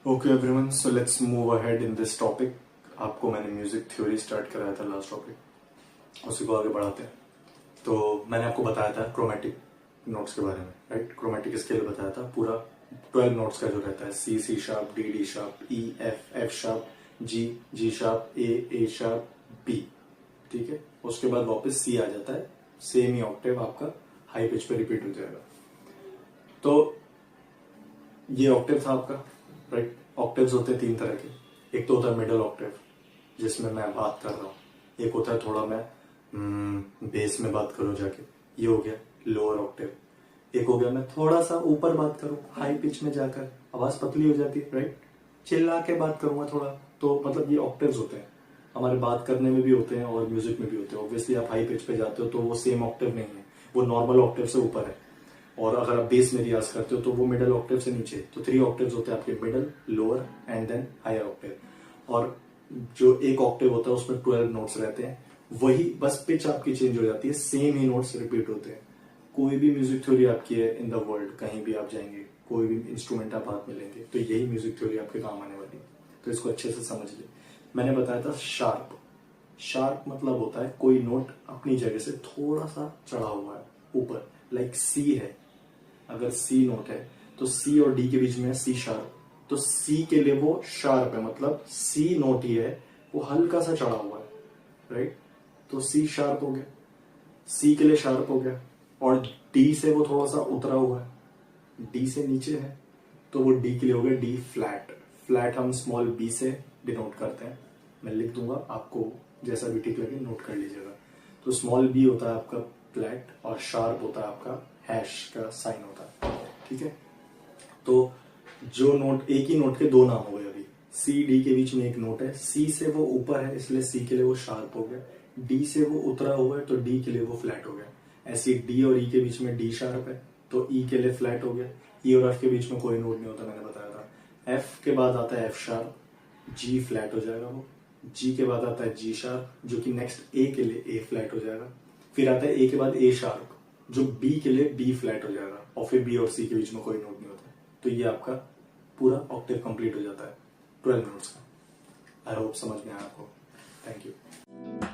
Okay everyone, so let's move ahead in this topic. आपको मैंने music theory start कराया था लास्ट टॉपिक, उसी को आगे बढ़ाते हैं। तो मैंने आपको बताया था क्रोमेटिक नोट्स के बारे में, राइट। क्रोमेटिक स्केल बताया था पूरा 12 नोट्स का जो रहता है, सी, सी शार्प, डी शार्प, ई, एफ शार्प, जी, जी शार्प, ए शार्प, बी। ठीक है, उसके बाद वापस सी आ जाता है, सेम ही ऑक्टेव आपका हाई पिच पे रिपीट हो जाएगा। तो ये ऑक्टेव था आपका, राइट। ऑक्टेव्स होते हैं तीन तरह के। एक तो होता है मिडल ऑक्टेव, जिसमें मैं बात कर रहा हूँ। एक होता है थोड़ा मैं बेस में बात करूँ जाके, ये हो गया लोअर ऑक्टेव। एक हो गया मैं थोड़ा सा ऊपर बात करूँ, हाई पिच में जाकर आवाज पतली हो जाती है, राइट। चिल्ला के बात करूंगा थोड़ा, तो मतलब ये ऑक्टेव्स होते हैं। हमारे बात करने में भी होते हैं और म्यूजिक में भी होते हैं। ऑब्वियसली आप हाई पिच पे जाते हो तो वो सेम ऑक्टेव नहीं है, वो नॉर्मल ऑक्टेव से ऊपर है। और अगर आप बेस में रियाज करते हो तो वो मिडल ऑक्टेव से नीचे। तो 3 ऑक्टेव्स होते हैं आपके, middle, lower and then higher octave. और जो एक ऑक्टेव होता है उसमें 12 नोट्स रहते हैं। वही बस पिच आपकी चेंज हो जाती है, सेम ही नोट्स रिपीट होते हैं। कोई भी म्यूजिक थ्योरी आपकी है इन द वर्ल्ड, कहीं भी आप जाएंगे, कोई भी इंस्ट्रूमेंट आप हाथ में लेंगे, तो यही म्यूजिक थ्योरी आपके काम आने वाली है। तो इसको अच्छे से समझ लिया। मैंने बताया था शार्प। शार्प मतलब होता है कोई नोट अपनी जगह से थोड़ा सा चढ़ा हुआ है ऊपर। लाइक सी है, अगर सी नोट है तो सी और डी के बीच में है सी शार्प, तो सी के लिए वो शार्प है, मतलब सी नोट ही है, वो हल्का सा चढ़ा हुआ है, राइट। तो सी शार्प हो गया, सी के लिए शार्प हो गया। और डी से वो थोड़ा सा उतरा हुआ है, डी से नीचे है, तो वो डी के लिए हो गया डी फ्लैट। फ्लैट हम स्मॉल बी से डिनोट करते हैं, मैं लिख दूंगा, आपको जैसा भी ठीक लगे नोट कर लीजिएगा। तो स्मॉल बी होता है आपका फ्लैट और शार्प होता है आपका हैश का साइन होता है, ठीक है। तो जो नोट, एक ही नोट के दो नाम हो गए अभी। सी डी के बीच में एक नोट है, सी से वो ऊपर है इसलिए सी के लिए वो शार्प हो गया, डी से वो उतरा हुआ है तो डी के लिए वो फ्लैट हो गया। ऐसे डी और ई के बीच में डी शार्प है तो ई के लिए फ्लैट हो गया। ई और एफ के बीच में कोई नोट नहीं होता, मैंने बताया था। एफ के बाद आता है एफ शार्प, जी फ्लैट हो जाएगा वो। जी के बाद आता है जी शार्प, जो कि नेक्स्ट ए के लिए ए फ्लैट हो जाएगा। फिर आता है ए के बाद ए शार्प, जो बी के लिए बी फ्लैट हो जाएगा। और फिर बी और सी के बीच में कोई नोट नहीं होता। तो ये आपका पूरा ऑक्टेव कंप्लीट हो जाता है 12 नोट्स का। आई होप समझ में आया आपको। Thank you.